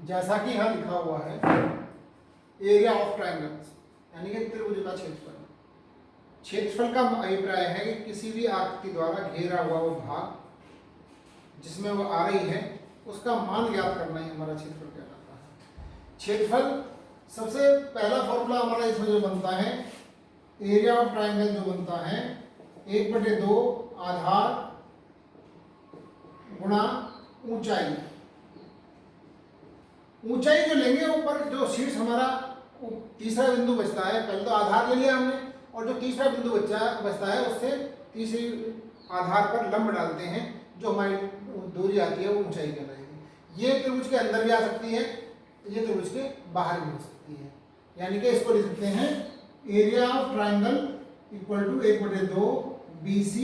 जैसा कि यहाँ लिखा हुआ है एरिया ऑफ ट्रायंगल्स यानी कि त्रिभुज का क्षेत्रफल। क्षेत्रफल का अभिप्राय है कि किसी भी आकृति द्वारा घेरा हुआ वो भाग जिसमें वो आ रही है उसका मान ज्ञात करना ही हमारा क्षेत्रफल कहलाता है। क्षेत्रफल सबसे पहला फॉर्मूला हमारा इसमें जो बनता है एरिया ऑफ ट्रायंगल जो बनता है 1/2 आधार गुणा ऊंचाई। ऊंचाई जो लेंगे ऊपर जो शीर्ष हमारा तीसरा बिंदु बचता है, पहले तो आधार ले लिया हमने और जो तीसरा बिंदु बचता है उससे तीसरी आधार पर लंब डालते हैं, जो हमारी दूरी आती है वो ऊंचाई कहलाएगी। ये त्रिभुज के अंदर भी आ सकती है, ये त्रिभुज के बाहर भी हो सकती है। यानी कि इसको लिख सकते हैं area of triangle equal to 1/2 BC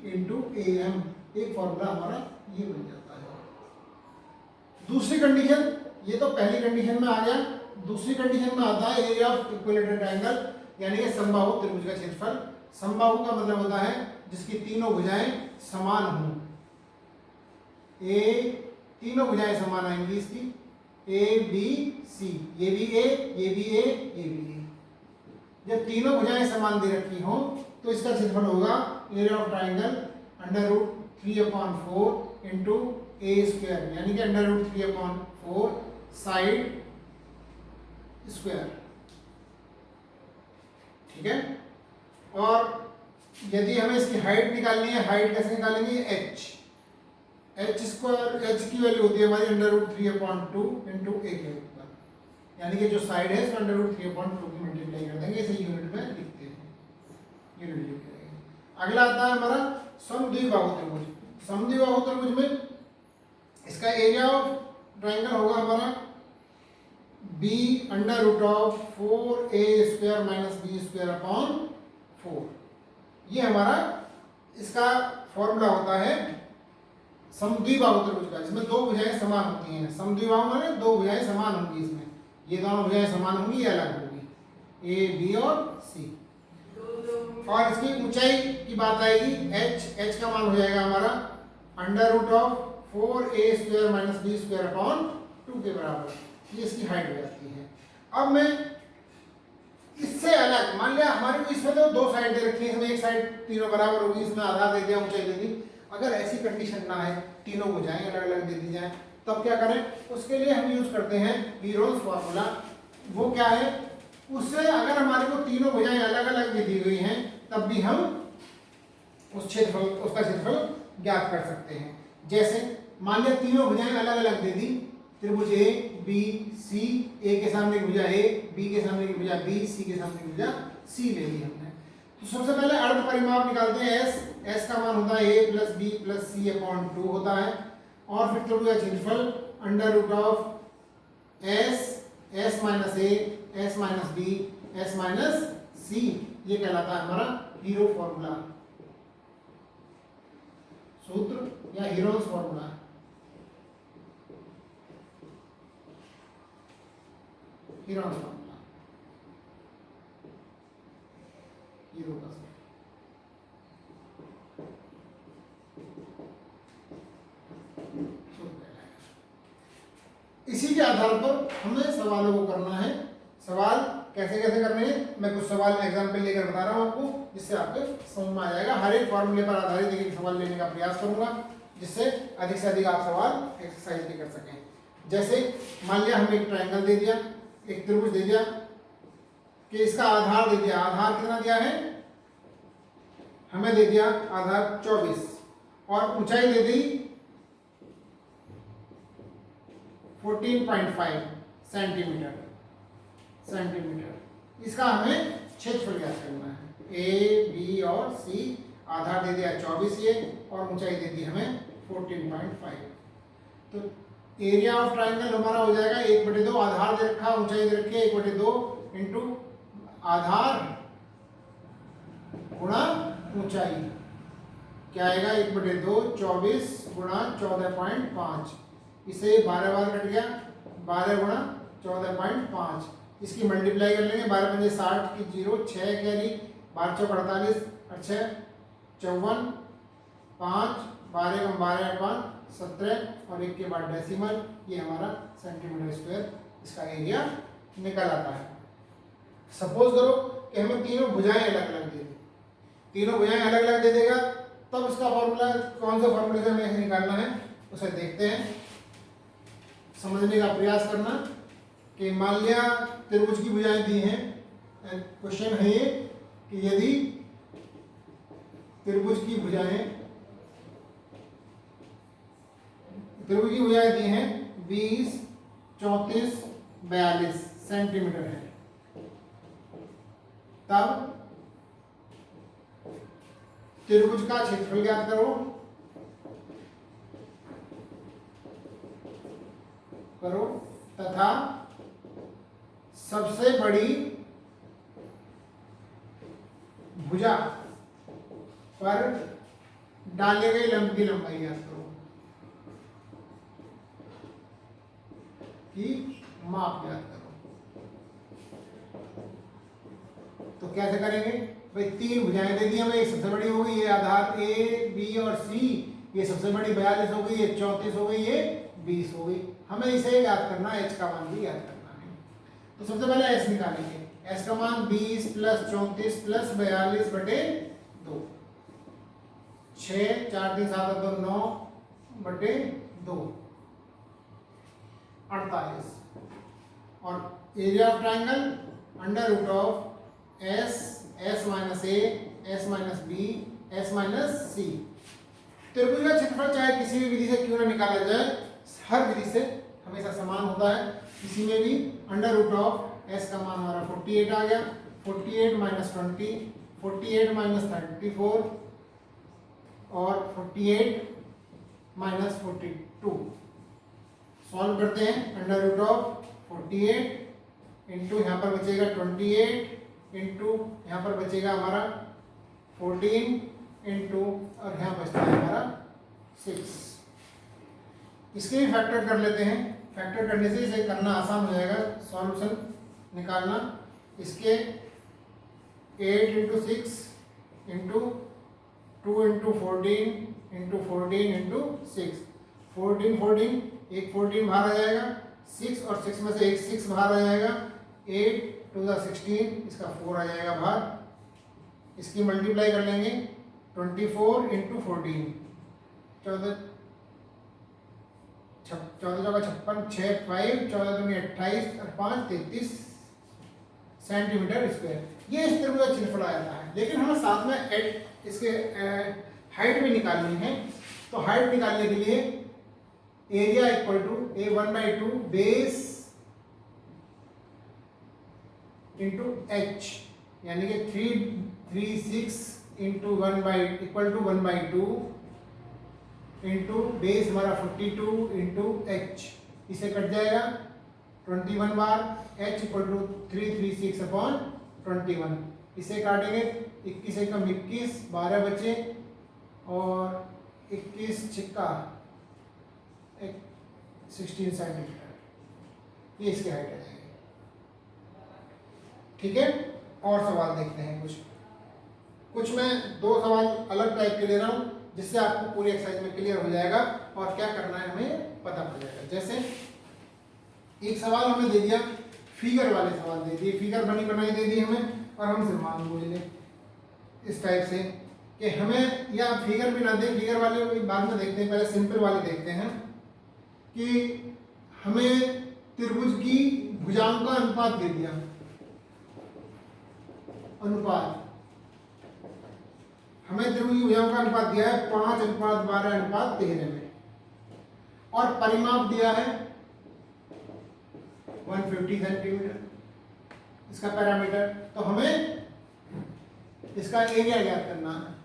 into AM। एक फॉर्मूला हमारा ये बन जाता है। दूसरी कंडीशन, ये तो पहली कंडीशन में आ गया। दूसरी कंडीशन में आता है एरिया ऑफ इक्विलेटरल ट्रायंगल यानी कि समबाहु त्रिभुज का क्षेत्रफल। समबाहु का मतलब होता है जिसकी तीनों भुजाएं समान हों। तीनों भुजाएं समान आएंगी इसकी, ABC, ये भी A, ये भी A, ये भी A। जब तीनों भुजाएं समान दे रखी हों तो इसका क्षेत्रफल होगा area of triangle √3/4 into A² यानी कि √3/4 साइड स्क्वायर। ठीक है। और यदि हमें इसकी हाइट निकालनी है, हाइट कैसे निकालेंगे? h की वैल्यू होती है हमारी √3/2 इंटू A के ऊपर, यानी कि जो साइड है इसको √3/2 की मल्टीप्लाई कर देंगे, इसे यूनिट में लिखते हैं, यूनिट लिख देंगे। अगला आता है हमारा समद्विबाहु त्रिभुज। समद्विबाहु त्रिभुज में इसका एरिया ऑफ ट्रायंगल होगा हमारा b √4a² - b²/4। ये हमारा इसका फॉर्मूला होता है समद्विबाहु त्रिभुज का, जिसमें दो भुजाएं समान होती हैं। समद्विबाहु माने दो भुजाएं समान होंगी, इसमें ये दोनों भुजाएं समान होंगी, ये अलग होंगी, A, B और C। और इसकी ऊंचाई की बात आएगी, h का मान हो जाएगा हमारा √4a² - b²/2 के बराबर। ये इसकी हाइट हो जाती है। अब मैं इससे अलग, मान लिया हमारे को इसमें तो दो साइड दे रखी है, इसमें एक साइड तीनों बराबर होगी, इसमें आधार दे दिया, ऊंचाई दे दी। अगर ऐसी कंडीशन ना है, तीनों भुजाएं अलग अलग दे दी जाए, तब क्या करें? उसके लिए हम यूज करते हैं हीरोज फॉर्मूला। वो क्या है? उससे अगर हमारे को तीनों भुजाएं अलग अलग भी दी हुई हैं, तब भी हम उसका क्षेत्रफल ज्ञात कर सकते हैं। जैसे मान लिया तीनों भुजाएं अलग अलग दे दी, त्रिभुज A, B, C, A के सामने की भुजा A, B के सामने की भुजा B, C के सामने की भुजा C ले ली हमने। तो सबसे पहले अर्ध परिमाप निकालते हैं। S का मान होता है A + B + C/2 होता है। और फिर त्रिभुज का क्षेत्रफल √S S - A S - B S - C, ये कहलाता है हमारा हीरो फॉर्मूला, सूत्र या heroes formula. Heroes formula, hero का इसी के आधार पर हमें सवालों को करना है। सवाल कैसे कैसे करने हैं, मैं कुछ सवाल एग्जाम्पल लेकर बता रहा हूँ आपको, जिससे आपको समझ में आ जाएगा। हर एक फॉर्मूले पर आधारित एक सवाल लेने का प्रयास करूंगा, जिससे अधिक से अधिक आप सवाल एक्सरसाइज भी कर सकें। जैसे मान लिया हमें एक ट्रायंगल दे दिया, एक त्रिभुज दे दिया कि इसका आधार दे दिया। आधार कितना दिया है हमें? दे दिया आधार 24 और ऊंचाई दे दी 14.5 सेंटीमीटर। इसका हमें क्षेत्रफल ज्ञात करना है। A, B और C, आधार दे दिया 24 ये, और ऊंचाई दे दी हमें 14.5। तो एरिया ऑफ ट्रायंगल हमारा हो जाएगा 1/2, आधार दे रखा, ऊंचाई दे रखी है 1/2 इंटू आधार गुणा ऊंचाई। क्या आएगा? 1/2 24 गुणा 14.5। इसे 12 बार कट गया, 12 गुणा 14.5। इसकी मल्टीप्लाई कर लेंगे, 12 × 60 की 0, 6 कैरी, 12 × 48 और 6 54, 5 12 × 12 = 17 और 1 के बाद डेसिमल, ये हमारा सेंटीमीटर स्क्वायर इसका एरिया निकल आता है। सपोज करो कि हमें तीनों भुजाएं अलग अलग दे दी, तीनों भुजाएं अलग अलग दे देगा, तब इसका फॉर्मूला कौन सा फॉर्मूले से हमें निकालना है उसे देखते हैं। समझने का प्रयास करना कि मान लिया त्रिभुज की भुजाएं दी हैं, क्वेश्चन है ये कि यदि त्रिभुज की भुजाएं दी हैं 20, 34, 42 सेंटीमीटर है, तब त्रिभुज का क्षेत्रफल ज्ञात करो तथा सबसे बड़ी भुजा पर डाले गए लंब की लंबाई ज्ञात करो, कि माप ज्ञात करो। तो कैसे करेंगे भाई, तीन भुजाएं दे दी हमें, एक सबसे बड़ी हो गई, ये आधार ए बी और सी, ये सबसे बड़ी 42 हो गई, ये 34 हो गई, ये 20 हो गई। हमें इसे याद करना है, एच का मान भी याद करना है। तो सबसे पहले एस निकालेंगे, एस का मान 20 प्लस 34 प्लस 42 बटे 2, 6, 4 3 7 2 9 बटे 2, 48। और area of triangle under root of S, S minus A, S minus B, S minus C. त्रिभुज का क्षेत्रफल चाहे किसी भी विधि से क्यों ना निकाला जाए, हर विधि से हमेशा समान होता है। किसी में भी अंडर रूट ऑफ एस का मान हमारा 48 आ गया, 48 माइनस 20, 48 माइनस 34 और 48 माइनस 42। सॉल्व करते हैं, अंडर रूट ऑफ 48 इंटू यहाँ पर बचेगा 28 इंटू यहाँ पर बचेगा हमारा 14 इंटू और यहाँ बचता है हमारा 6। इसके भी फैक्टर कर लेते हैं, फैक्टर करने से इसे करना आसान हो जाएगा, सॉल्यूशन निकालना। इसके 8 into 6 into 2 into 14 into 14 into 6, 14 एक 14 बाहर आ जाएगा, 6 और 6 में से एक 6 बाहर आ जाएगा, 8 2 16, इसका 4 आ जाएगा बाहर। इसकी मल्टीप्लाई कर लेंगे, 24 इंटू 14, 14 14 56, 6 5 14 दूनी 28 और 5 33 सेंटीमीटर स्क्वायर। ये इस त्रिभुज का क्षेत्रफल आ जाता है। लेकिन हमें साथ में इसके हाइट भी निकालनी है। तो हाइट निकालने के लिए area equal to a 1/2 base into H, यानी कि 336 into 1 equal to 1/2 into base हमारा 42 इंटू एच, इसे कट जाएगा 21 बार, एच इक्वल टू 336 अपॉन 21, इसे काटेंगे 21 एकम 21, 12 बचे और 21 छिक्का 16 सेंटीमीटर, ये इसकी हाइट है। ठीक है, और सवाल देखते हैं। कुछ मैं 2 सवाल अलग टाइप के ले रहा हूँ जिससे आपको पूरी एक्सरसाइज में क्लियर हो जाएगा और क्या करना है हमें पता पड़ जाएगा। जैसे एक सवाल हमें दे दिया, फिगर वाले सवाल दे दिए, फिगर बनाई दे दी हमें और हमसे मान बोले इस टाइप से कि हमें, या फिगर भी ना दे, फिगर वाले बाद में देखते हैं, पहले सिंपल वाले देखते हैं कि हमें त्रिभुज की भुजाओं का अनुपात दे दिया, अनुपात हमें त्रिभुज की भुजाओं का अनुपात दिया है 5:12:13 में, और परिमाप दिया है 150 सेंटीमीटर इसका पैरामीटर। तो हमें इसका एरिया ज्ञात करना है।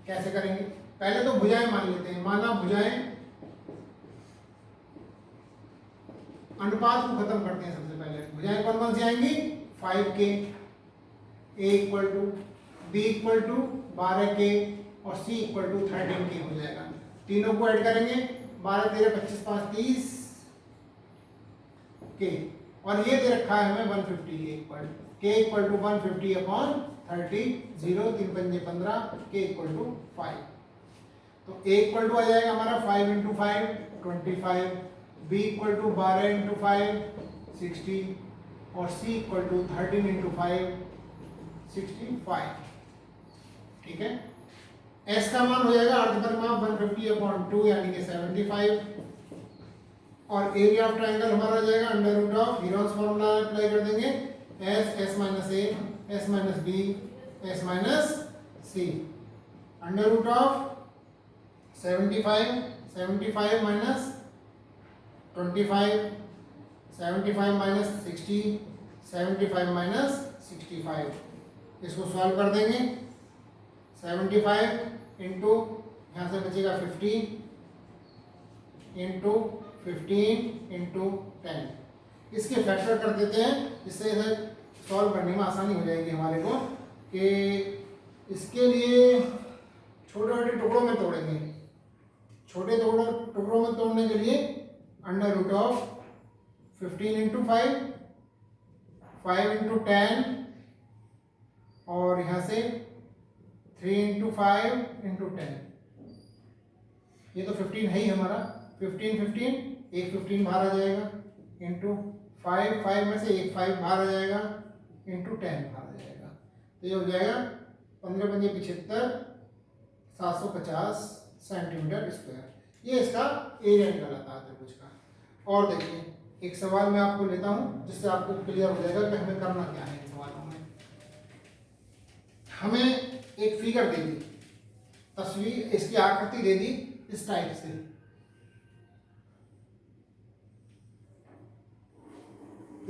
कैसे करेंगे, पहले तो भुजाएं मान लेते हैं। माना भुजाएं, अनुपात को खत्म करते हैं। सबसे पहले भुजाएं कौन कौन सी आएंगी, 5K, A equal to, B equal to 12K और C इक्वल टू 13K हो जाएगा। तीनों को ऐड करेंगे, 12 13 25 5 30 K, और ये दे रखा है हमें 150 K equal to 150 upon 30, 0 3 5 15, K equal to 5। तो ए इक्वल टू आ जाएगा हमारा 5 into 5 25, B equal to 12 into 5 60 और सी इक्वल टू 13 इंटू 5 65। ठीक है, एस का मान हो जाएगा अर्धपरिमाप 150/2 यानी कि 75 और एरिया ऑफ ट्राइंगल हमारा हो जाएगा under root of Heron's formula apply कर देंगे S minus A S minus B S minus C under root of 75 minus 25 75 minus 60 75 minus 65 इसको सॉल्व कर देंगे 75 इंटू यहाँ से बचेगा 50 इंटू 15 इंटू 10 इसके फैक्टर कर देते हैं जिससे इसे सॉल्व करने में आसानी हो जाएगी हमारे को कि इसके लिए छोटे छोटे टुकड़ों में तोड़ेंगे। छोटे टुकड़ों में तोड़ने के लिए under root of 15 into 5 5 into 10 और यहाँ से 3 इंटू 5 इंटू 10 ये तो 15 है ही हमारा 15 एक 15 बाहर आ जाएगा इंटू 5 में से एक 5 बाहर आ जाएगा इंटू 10 बाहर आ जाएगा तो ये हो जाएगा 15 पंजे 75 750 सेंटीमीटर स्क्वायर। ये इसका एरिया निकला था त्रिभुज का। और देखिए एक सवाल मैं आपको लेता हूँ जिससे आपको क्लियर हो जाएगा कि हमें करना क्या है इन सवालों में। हमें एक फिगर दे दी, तस्वीर इसकी आकृति दे दी इस टाइप से,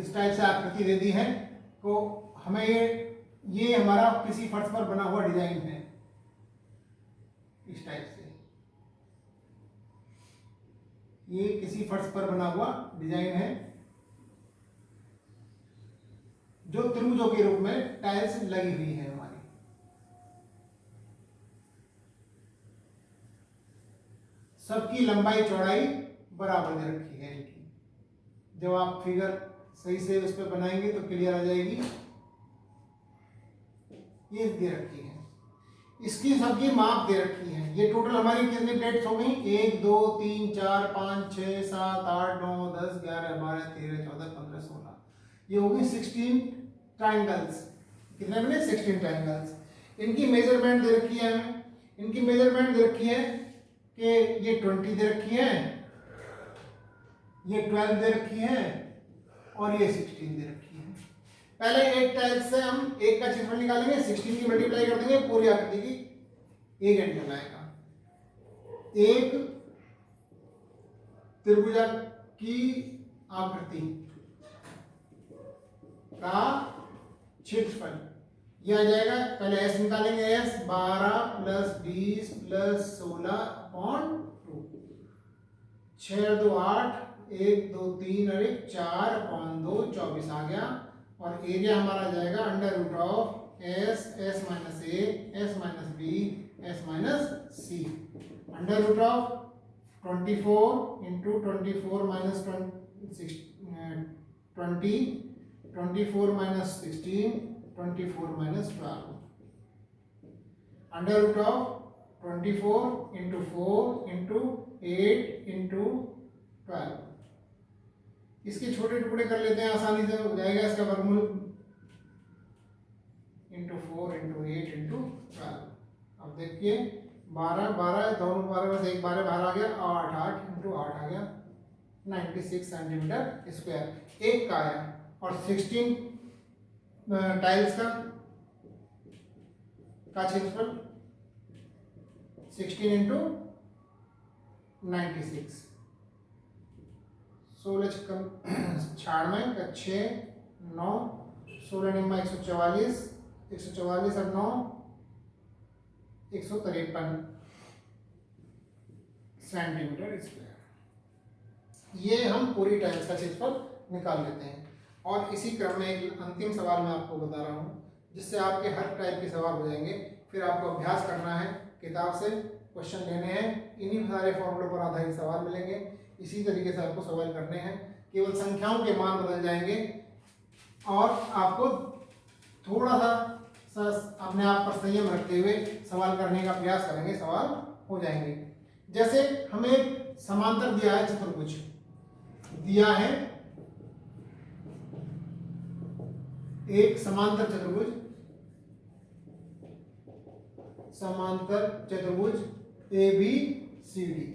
इस टाइप से आकृति दे दी है तो हमें ये हमारा किसी फर्श पर बना हुआ डिजाइन है इस टाइप से, ये किसी फर्श पर बना हुआ डिजाइन है जो त्रिभुजों के रूप में टाइल्स लगी हुई है हमारी। सबकी लंबाई चौड़ाई बराबर दे रखी है इनकी। जब आप फिगर सही से उस पर बनाएंगे तो क्लियर आ जाएगी। ये दे रखी है, इसकी सबकी माप दे रखी है। ये टोटल हमारी कितनी प्लेट्स हो गई 1 2 3 4 5 6 7 8 9 10 11 12 13 14 15 16 ये हो गई 16 ट्राइंगल्स। कितने बने 16 ट्राइंगल्स। इनकी मेजरमेंट दे रखी है हमें, इनकी मेजरमेंट दे रखी है कि ये 20 दे रखी है, ये 12 दे रखी है और ये 16 दे रखी है। पहले एक टाइल्स से हम एक का क्षेत्रफल निकालेंगे, 16 की मल्टीप्लाई कर देंगे पूरी आकृति की एक एंगल आएगा। एक त्रिभुज की आकृति का क्षेत्रफल यह आ जाएगा। पहले एस निकालेंगे, एस 12 प्लस 20 प्लस 16/2 6 2 8 1 2 3 और 1 4/2 24 आ गया। और एरिया हमारा आ जाएगा under root of S S minus A S minus B S minus C under root of 24 into 24 minus 20 24 minus 16 24 minus 12 under root of 24 into 4 into 8 into 12। इसके छोटे टुकड़े कर लेते हैं, आसानी से हो जाएगा। इसका वर्गमूल इंटू 4 इंटू 8 इंटू 12। अब देखिए 12 दोनों 12 में से एक 12 बाहर आ गया, 8 इंटू 8 आ गया 96 सेंटीमीटर स्क्वायर एक का आया। और 16 टाइल्स का क्षेत्रफल 16 इंटू 96 16 96 का 6 9 16 निम्मा 144 144 और 9 153 सेंटीमीटर स्क्वायर। ये हम पूरी टाइल्स का क्षेत्रफल निकाल लेते हैं। और इसी क्रम में एक अंतिम सवाल मैं आपको बता रहा हूँ जिससे आपके हर टाइप के सवाल हो जाएंगे। फिर आपको अभ्यास करना है, किताब से क्वेश्चन लेने हैं, इन्हीं सारे फॉर्मूलों पर आधारित सवाल मिलेंगे। इसी तरीके से आपको सवाल करने हैं, केवल संख्याओं के मान बदल जाएंगे और आपको थोड़ा सा अपने आप पर संयम रखते हुए सवाल करने का प्रयास करेंगे, सवाल हो जाएंगे। जैसे हमें समांतर दिया है चतुर्भुज, दिया है एक समांतर चतुर्भुज, ए बी सी डी,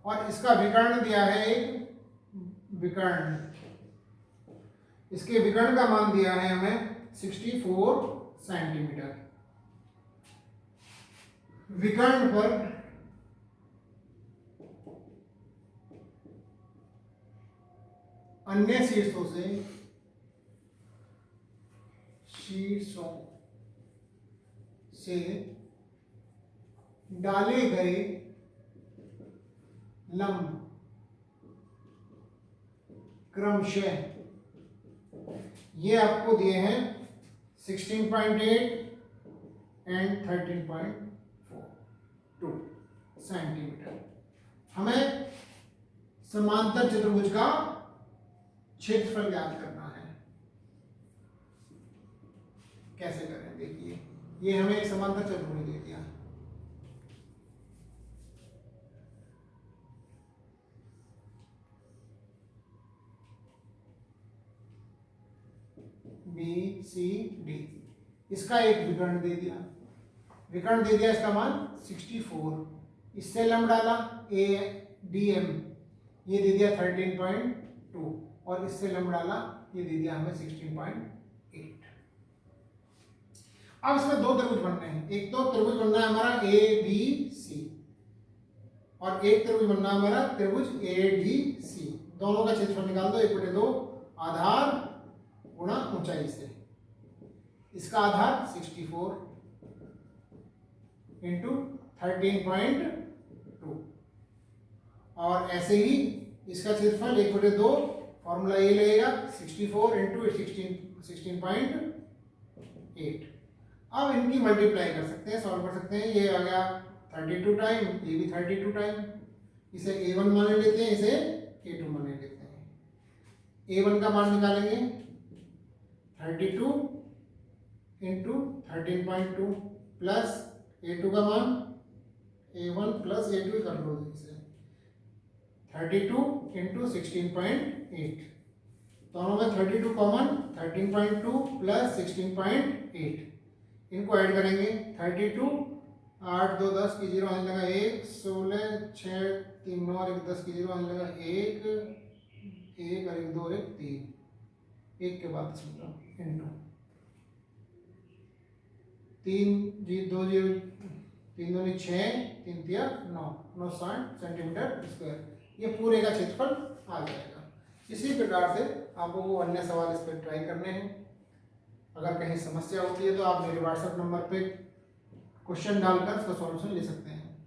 और इसका विकर्ण दिया है एक विकर्ण, इसके विकर्ण का मान दिया है हमें 64 सेंटीमीटर। विकर्ण पर अन्य शीर्षों से डाले गए लंब क्रमशः ये आपको दिए हैं 16.8 एंड 13.42 सेंटीमीटर। हमें समांतर चतुर्भुज का क्षेत्रफल ज्ञात करना है। कैसे करें देखिए, ये हमें एक समांतर चतुर्भुज दे दिया, बी सी डी, इसका एक विकर्ण दे दिया, विकर्ण दे दिया इसका मान 64, इससे लंब डाला ए डी एम, ये दे दिया 13.2, और इससे लंब डाला ये दे दिया हमें 16.8। अब इसमें दो त्रिभुज बनने हैं, एक तो त्रिभुज बनना है हमारा ए बी सी, और एक त्रिभुज बनना है हमारा त्रिभुज ए डी सी। दोनों का क्षेत्रफल निकाल दो, 1/2 आधार गुणा ऊंचाई से, इसका आधार 64 इंटू 13.2, और ऐसे ही इसका क्षेत्रफल 1/2, फॉर्मूला ये लगेगा 64 इंटू 16.8। अब इनकी मल्टीप्लाई कर सकते हैं, सॉल्व कर सकते हैं। ये आ गया 32 टाइम, ये भी 32 टाइम, इसे a1 मान लेते हैं, इसे a2 मान लेते हैं। a1 का मान निकालेंगे 32 इंटू 13.2 प्लस a2 का मान a1 प्लस a2 कर लो, इसे 32 इंटू 16.8, दोनों में 32 कॉमन, 13.2 प्लस 16.8, इनको ऐड करेंगे 32, 8 2 10 की 0 आने लगा 1, 16 6 3 9 और 1 10 की 0 आने लगा 1 1 और 1 2 1 3, 1 के बाद इंटू 3 जी 2 जी 3 2 6 3 3 9 960 सेंटीमीटर स्क्वायर, ये पूरे का क्षेत्रफल आ जाएगा। इसी प्रकार से आपको वो अन्य सवाल इस पर ट्राई करने हैं। अगर कहीं समस्या होती है तो आप मेरे व्हाट्सएप नंबर पे क्वेश्चन डालकर उसका सॉल्यूशन ले सकते हैं,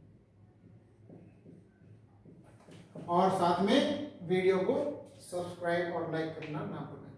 और साथ में वीडियो को सब्सक्राइब और लाइक करना ना भूलें।